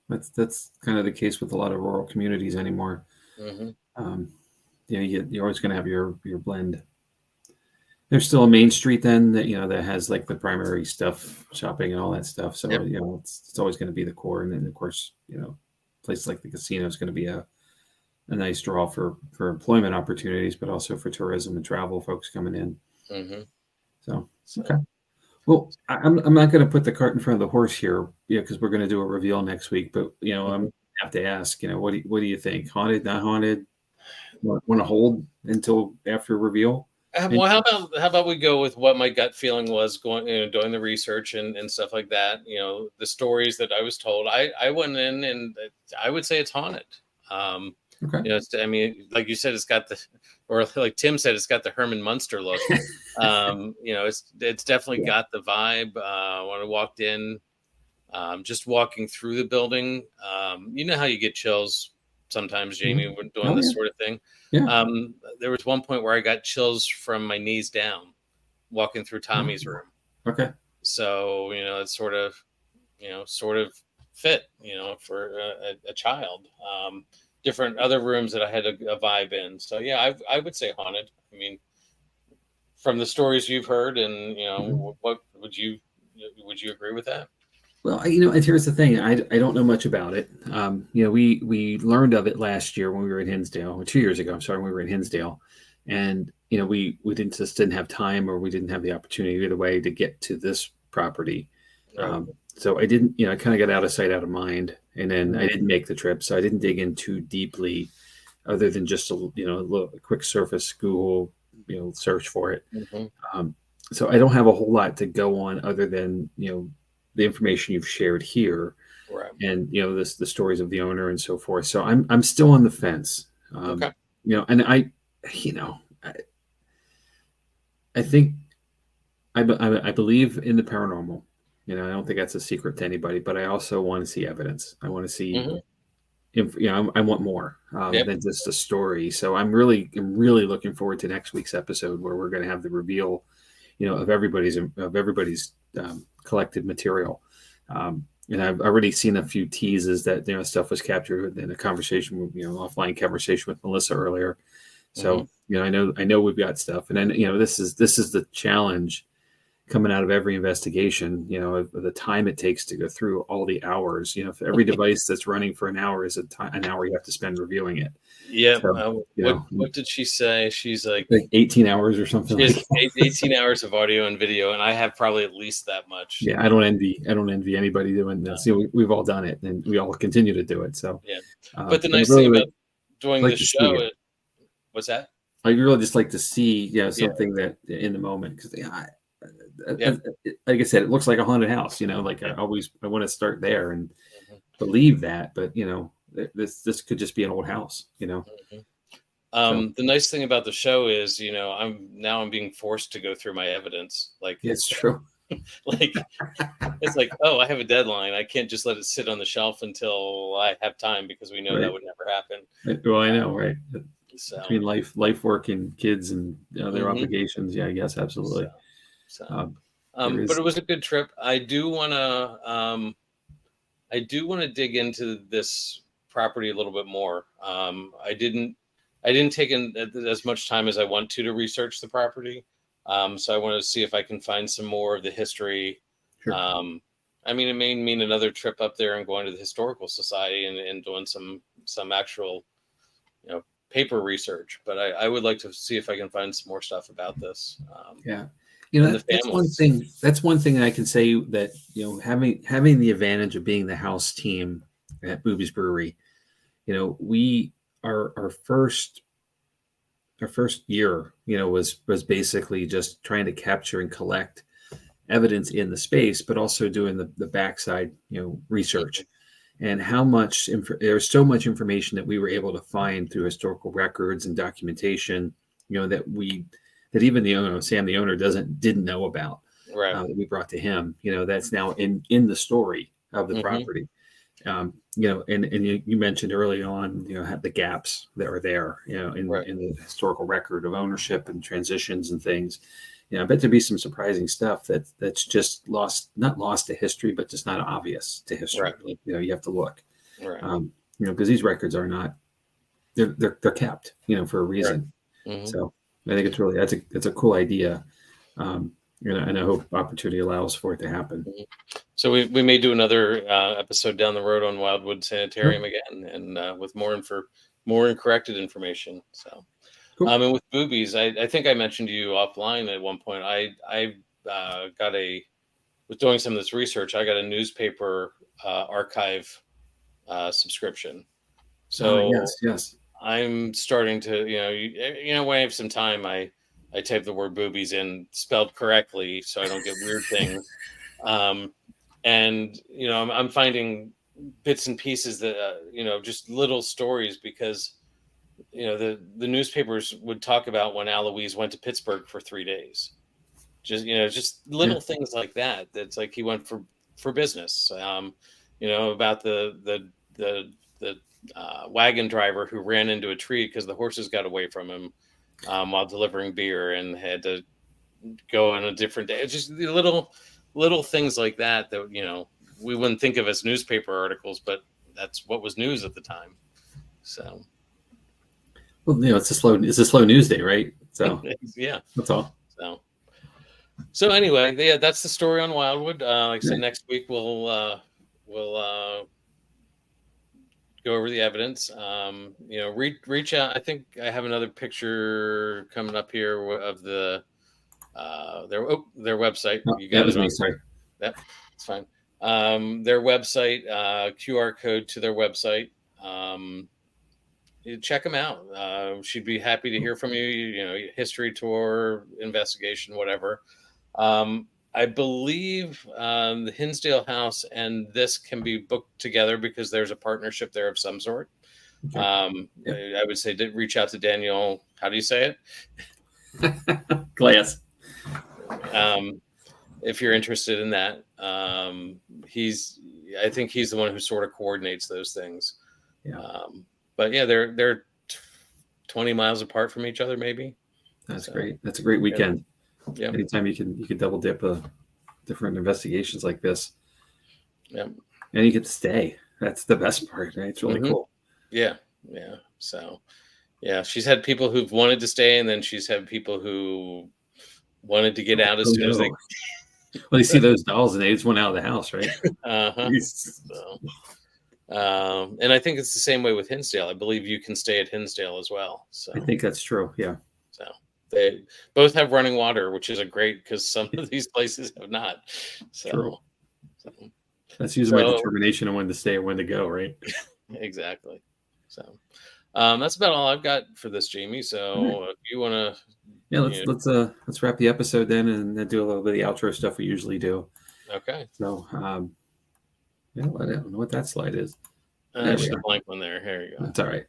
that's kind of the case with a lot of rural communities anymore. Mm-hmm. You're always going to have your blend. There's still a main street then that that has like the primary stuff, shopping and all that stuff. So Yep. It's always going to be the core, and then of course places like the casino is going to be a nice draw for employment opportunities, but also for tourism and travel folks coming in. Mm-hmm. So okay. Well, I'm not going to put the cart in front of the horse here, because we're going to do a reveal next week. But I'm have to ask, what do you think? Haunted, not haunted? Want to hold until after reveal? Well, how about we go with what my gut feeling was going, doing the research and stuff like that. The stories that I was told. I went in and I would say it's haunted. Okay. I mean, like you said, it's got or like Tim said, it's got the Herman Munster look. It's definitely got the vibe. When I walked in, just walking through the building, you know how you get chills sometimes, Jamie, when doing this sort of thing. Yeah. There was one point where I got chills from my knees down, walking through Tommy's room. Okay. So it's sort of fit, for a child. Different other rooms that I had a vibe in. So yeah, I would say haunted. I mean, from the stories you've heard, and what would you agree with that? Well, and here's the thing. I don't know much about it. We learned of it last year when we were in Hinsdale, or 2 years ago. I'm sorry, when we were in Hinsdale, and we didn't have time, or we didn't have the opportunity either way to get to this property. Right. So I didn't. I kind of got out of sight, out of mind, and then I didn't make the trip, so I didn't dig in too deeply, other than just a quick surface Google search for it. Mm-hmm. So I don't have a whole lot to go on other than the information you've shared here, right, and the stories of the owner and so forth. So I'm still on the fence. Okay. And I think I believe in the paranormal. I don't think that's a secret to anybody, but I also want to see evidence. I want to see, I want more than just a story. So I'm really looking forward to next week's episode, where we're going to have the reveal, of everybody's collected material. And I've already seen a few teases that stuff was captured in a conversation, offline conversation with Melissa earlier. So I know we've got stuff, and then this is the challenge coming out of every investigation, of the time it takes to go through all the hours. If every device that's running for an hour is an hour you have to spend reviewing it. Yeah. So, what did she say? She's like 18 hours or something. She has 18 hours of audio and video, and I have probably at least that much. Yeah, I don't envy anybody doing this. We've all done it, and we all continue to do it. So yeah. But the nice thing about doing this show is, what's that? I really just like to see something that in the moment, because Yep. like I said, it looks like a haunted house. Like I want to start there and Mhm. believe that, but this could just be an old house. Mhm. So The nice thing about the show is, I'm being forced to go through my evidence. Like, yeah, it's true. like it's like, oh, I have a deadline. I can't just let it sit on the shelf until I have time because we know that Right. would never happen. Well, I know, right? So, Between life work and kids and their mhm. obligations. Yeah, I guess so, absolutely. so, Um, there but is it was a good trip. I do want to dig into this property a little bit more. I didn't take in as much time as I want to research the property. So I want to see if I can find some more of the history. sure. Um, I mean, it may mean another trip up there and going to the historical society and doing some actual, paper research. But I would like to see if I can find some more stuff about this, Yeah. and the That's one families. thing. That's one thing I can say that having the advantage of being the house team at Booby's Brewery. We our first year, was basically just trying to capture and collect evidence in the space, but also doing the backside, research. And how much there's so much information that we were able to find through historical records and documentation, that even the owner, Sam, the owner, didn't know about, Right. that we brought to him. That's now in the story of the Hmm. property. And you mentioned early on, have the gaps that are there, Right. in the historical record of ownership and transitions and things. I bet there'd be some surprising stuff that's just not lost to history, but just not obvious to history. Right. Like, you have to look, Right. because these records are not, they're kept, for a Right. reason. Hmm. So I think that's a cool idea. And I hope opportunity allows for it to happen. So we may do another episode down the road on Wildwood Sure. Sanitarium again, and with more and corrected information. So, Cool. and with boobies, I think I mentioned to you offline at one point. I was doing some of this research. I got a newspaper archive subscription. So Yes, yes. I'm starting to, when I have some time, I type the word boobies in spelled correctly so I don't get weird things. Um, and I'm finding bits and pieces that just little stories because the newspapers would talk about when Alois went to Pittsburgh for 3 days. Just Yeah. little things like that. That's like he went for business. About the wagon driver who ran into a tree because the horses got away from him while delivering beer and had to go on a different day. It's just the little things like that we wouldn't think of as newspaper articles, but that's what was news at the time. So Well, it's a slow news day, right? So yeah. that's all. So anyway, yeah, that's the story on Wildwood. Like I said, Right. next week we'll go over the evidence. Reach out. I think I have another picture coming up here of their website. No, You that got was it me. on. Sorry. Yep, it's fine. Their website, QR code to their website. You check them out. She'd be happy to hear from you. History tour, investigation, whatever. I believe the Hinsdale House and this can be booked together because there's a partnership there of some sort. Okay. Yeah. I would say reach out to Daniel. How do you say Glass. it? If you're interested in that, I think he's the one who sort of coordinates those things. Yeah. But yeah, they're 20 miles apart from each other, maybe. That's great. That's a great weekend. Yeah. Anytime you can double dip different investigations like this. Yeah. And you get to stay. That's the best part, right? It's really cool. Yeah. Yeah. So yeah, she's had people who've wanted to stay, and then she's had people who wanted to get out as soon as they. Well, you see those dolls, and they just went out of the house, right? So, and I think it's the same way with Hinsdale. I believe you can stay at Hinsdale as well. So I think that's true. Yeah. So they both have running water, which is a great because some of these places have not. So, true. That's usually my determination on when to stay or when to go, right? Exactly. So that's about all I've got for this, Jamie. So if you want to Yeah, Yeah. let's wrap the episode then, and then do a little bit of the outro stuff we usually do. Okay. So, yeah, I don't know what that slide is. There we Just a are. blank one there. Here you go. That's all right.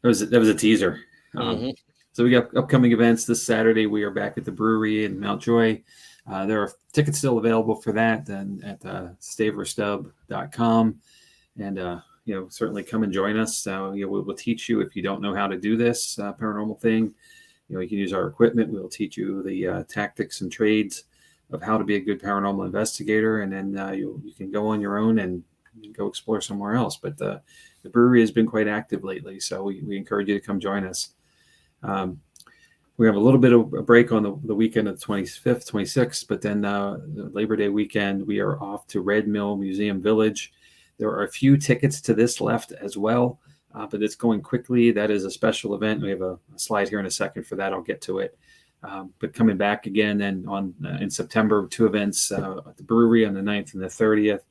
That was a teaser. Mm-hmm. So we got upcoming events this Saturday. We are back at the brewery in Mountjoy. There are tickets still available for that and at staverstub.com. And, certainly come and join us. We'll teach you if you don't know how to do this paranormal thing. You can use our equipment. We'll teach you the tactics and trades of how to be a good paranormal investigator. And then you can go on your own and go explore somewhere else. But the brewery has been quite active lately. So we encourage you to come join us. We have a little bit of a break on the weekend of the 25th, 26th, but then the Labor Day weekend, we are off to Red Mill Museum Village. There are a few tickets to this left as well, but it's going quickly. That is a special event. We have a slide here in a second for that. I'll get to it. But coming back again then in September, 2 events at the brewery on the 9th and the 30th.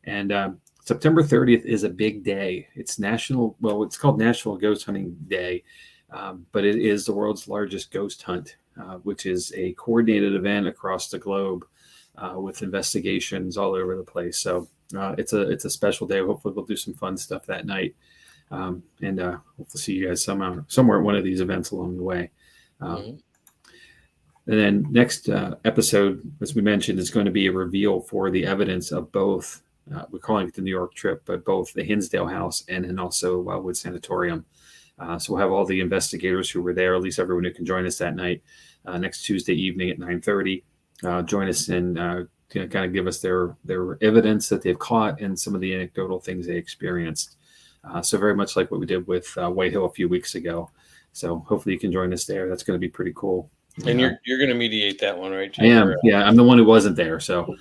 And September 30th is a big day. It's it's called National Ghost Hunting Day. But it is the world's largest ghost hunt, which is a coordinated event across the globe with investigations all over the place. So it's a special day. Hopefully we'll do some fun stuff that night. And hopefully see you guys somewhere at one of these events along the way. And then next episode, as we mentioned, is going to be a reveal for the evidence of both. We're calling it the New York trip, but both the Hinsdale House and then also Wildwood Sanatorium. So we'll have all the investigators who were there, at least everyone who can join us that night, next Tuesday evening at 9:30. Join us and kind of give us their evidence that they've caught and some of the anecdotal things they experienced. So very much like what we did with White Hill a few weeks ago. So hopefully you can join us there. That's going to be pretty cool. And you're going to mediate that one, right, Jim? I am. Yeah, I'm the one who wasn't there, so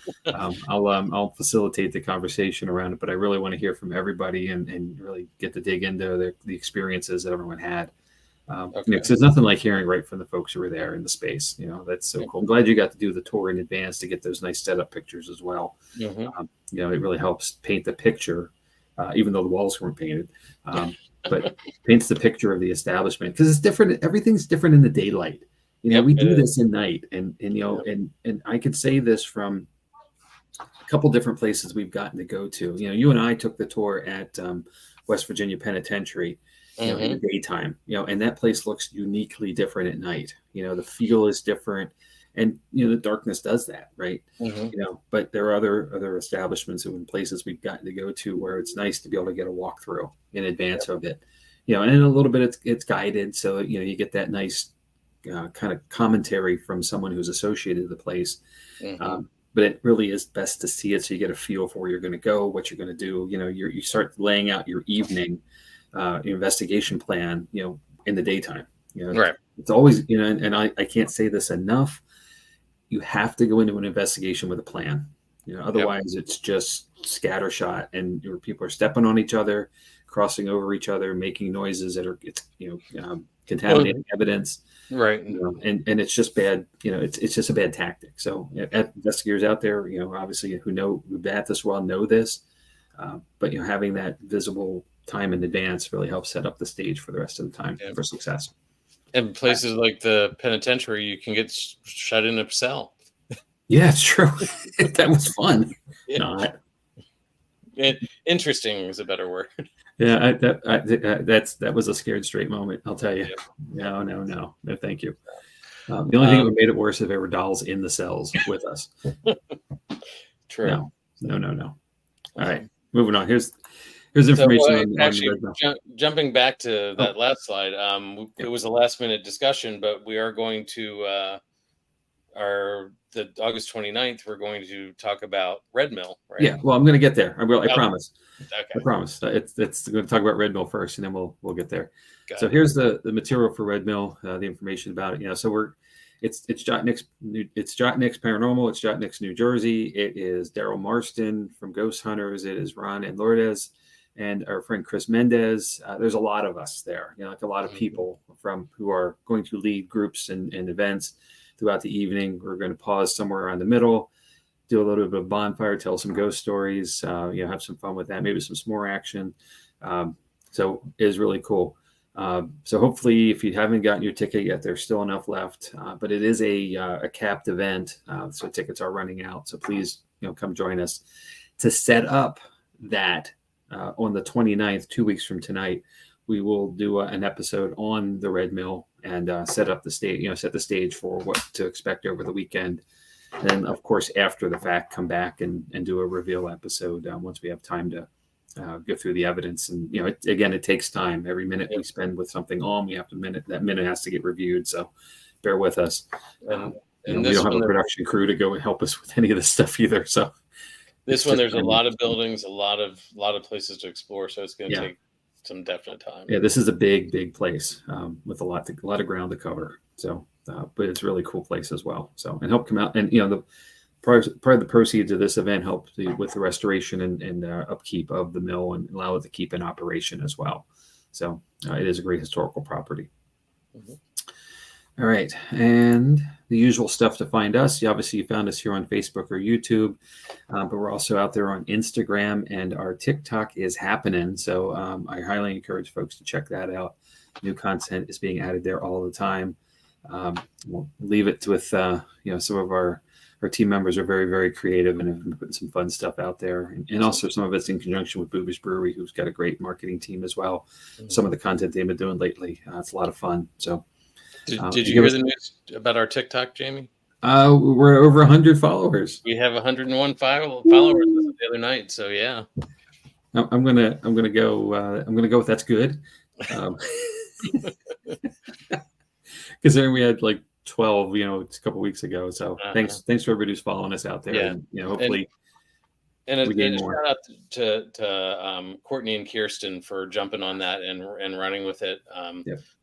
I'll facilitate the conversation around it. But I really want to hear from everybody and really get to dig into the experiences that everyone had. Because there's nothing like hearing right from the folks who were there in the space. That's so cool. I'm glad you got to do the tour in advance to get those nice setup pictures as well. It really helps paint the picture, even though the walls weren't painted. But paints the picture of the establishment because it's different. Everything's different in the daylight. We do this at night, and I could say this from a couple different places we've gotten to go to. You and I took the tour at West Virginia Penitentiary, in the daytime, and that place looks uniquely different at night. The feel is different, and the darkness does that, right? But there are other establishments and places we've gotten to go to where it's nice to be able to get a walkthrough in advance of it, and in a little bit it's guided, so you get that nice kind of commentary from someone who's associated with the place. But it really is best to see it so you get a feel for where you're going to go, what you're going to do. You start laying out your evening investigation plan, in the daytime. Right. It's always, and I can't say this enough. You have to go into an investigation with a plan. Otherwise it's just scattershot and people are stepping on each other, crossing over each other, making noises that are, contaminating evidence. Right. And it's just bad, it's just a bad tactic. So investigators out there, obviously who bat this well know this, but having that visible time in advance really helps set up the stage for the rest of the time for success. And places like the penitentiary, you can get shut in a cell. Yeah, it's true. That was fun. Not. Interesting is a better word. Yeah, that was a scared straight moment. I'll tell you. Yeah. No, thank you. The only thing that made it worse if there were dolls in the cells with us. True. No. All right, moving on. Here's information. Jumping back to that last slide. It was a last minute discussion, but we are going to the August 29th, we're going to talk about Red Mill, right? Yeah, well, I'm going to get there. I will. I promise. Okay. I promise. It's going to talk about Red Mill first, and then we'll get there. So here's the material for Red Mill, the information about it. So it's Jotnick's Paranormal. It's Jotnick's New Jersey. It is Daryl Marston from Ghost Hunters. It is Ron and Lourdes and our friend Chris Mendez. There's a lot of us there. Like a lot of people who are going to lead groups and events throughout the evening. We're going to pause somewhere around the middle, do a little bit of bonfire, tell some ghost stories, have some fun with that, maybe some s'more action. So it is really cool. So hopefully, if you haven't gotten your ticket yet, there's still enough left. But it is a capped event, so tickets are running out. So please, come join us to set up that on the 29th, 2 weeks from tonight. We will do an episode on the Red Mill and set up the stage, set the stage for what to expect over the weekend. And then, of course, after the fact, come back and do a reveal episode once we have time to go through the evidence. And, it takes time. Every minute we spend with something on, that minute has to get reviewed. So bear with us. And we don't have a production crew to go and help us with any of this stuff either. So this one, there's a lot of buildings, a lot of places to explore. So it's going to take some definite time. Yeah, this is a big place with a lot of ground to cover. So, but it's a really cool place as well. So, and help come out. And, part of the proceeds of this event help with the restoration and upkeep of the mill and allow it to keep in operation as well. So it is a great historical property. Mm-hmm. All right. And the usual stuff to find us. Obviously, you found us here on Facebook or YouTube, but we're also out there on Instagram, and our TikTok is happening. So I highly encourage folks to check that out. New content is being added there all the time. We'll leave it with, some of our team members are very, very creative and have been putting some fun stuff out there. And also some of it's in conjunction with Boobish Brewery, who's got a great marketing team as well. Mm-hmm. Some of the content they've been doing lately, it's a lot of fun. So did you hear the news about our TikTok, Jamie? We're over 100 followers. We have 101 followers the other night. So yeah, I'm gonna go with that's good. Because then we had like 12, a couple weeks ago. So thanks for everybody who's following us out there. Yeah. And, hopefully we gain more. Shout out to Courtney and Kirsten for jumping on that and running with it.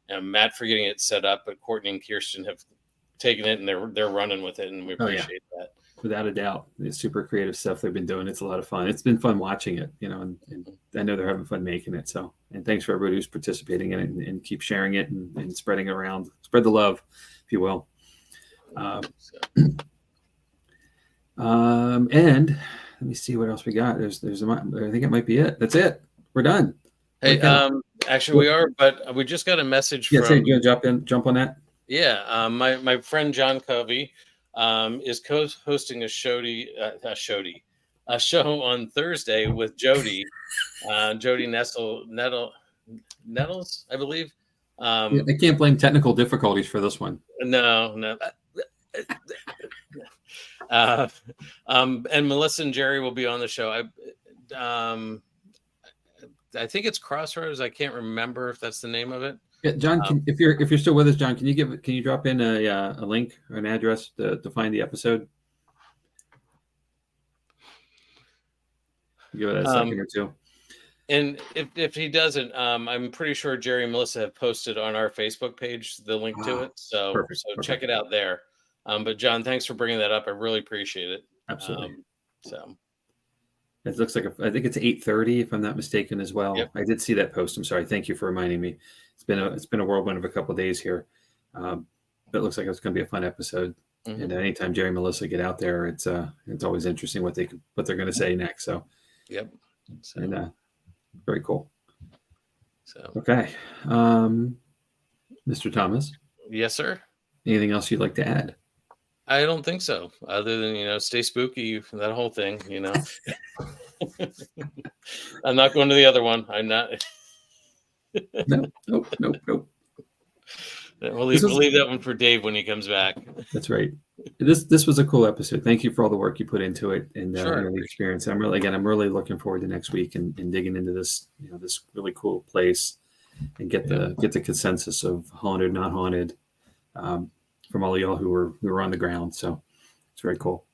And Matt for getting it set up, but Courtney and Kirsten have taken it and they're running with it, and we appreciate that. Without a doubt, the super creative stuff they've been doing. It's a lot of fun. It's been fun watching it, and I know they're having fun making it. So, and thanks for everybody who's participating in it and keep sharing it and spreading it around. Spread the love, if you will. And let me see what else we got. I think it might be it. That's it. We're done. Hey, actually we are, but we just got a message from. So you jump on that? Yeah. My friend John Covey is co-hosting a show on Thursday with Jody, Jody Nettles, I believe. I can't blame technical difficulties for this one. No. And Melissa and Jerry will be on the show. I think it's Crossroads. I can't remember if that's the name of it. Yeah, John, if you're still with us, John, can you drop in a link or an address to find the episode? Give it a second or two. And if he doesn't, I'm pretty sure Jerry and Melissa have posted on our Facebook page the link to it. So perfect. Check it out there. But John, thanks for bringing that up. I really appreciate it. Absolutely. It looks like I think it's 8:30 if I'm not mistaken as well. Yep. I did see that post. I'm sorry. Thank you for reminding me. It's been a whirlwind of a couple of days here. But it looks like it's going to be a fun episode. Mm-hmm. And anytime Jerry and Melissa get out there, it's always interesting what they're going to say next. So yep. And very cool. So okay, Mr. Thomas. Yes, sir. Anything else you'd like to add? I don't think so. Other than, stay spooky, that whole thing, I'm not going to the other one. I'm not. Nope. We'll leave that one for Dave when he comes back. That's right. This was a cool episode. Thank you for all the work you put into it and sure. The experience. I'm really looking forward to next week and digging into this, this really cool place and get the consensus of haunted, not haunted, from all of y'all who were on the ground. So it's very cool.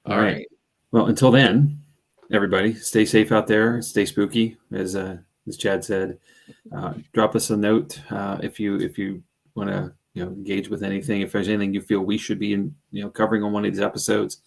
All right. Well, until then, everybody stay safe out there. Stay spooky, as Chad said. Drop us a note if you want to engage with anything. If there's anything you feel we should be covering on one of these episodes,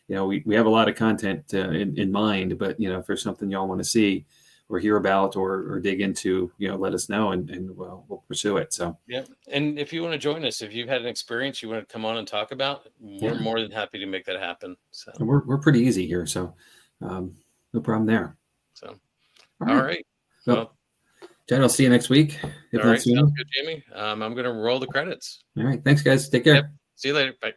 we have a lot of content in mind. But if there's something y'all want to see or hear about or dig into, let us know and we'll pursue it. So yeah. And if you want to join us, if you've had an experience you want to come on and talk about, we're more than happy to make that happen. So and we're pretty easy here. So no problem there. So all right. Well, Chad, I'll see you next week. If All not right, sooner. sounds good, Jamie. I'm going to roll the credits. All right. Thanks, guys. Take care. Yep. See you later. Bye.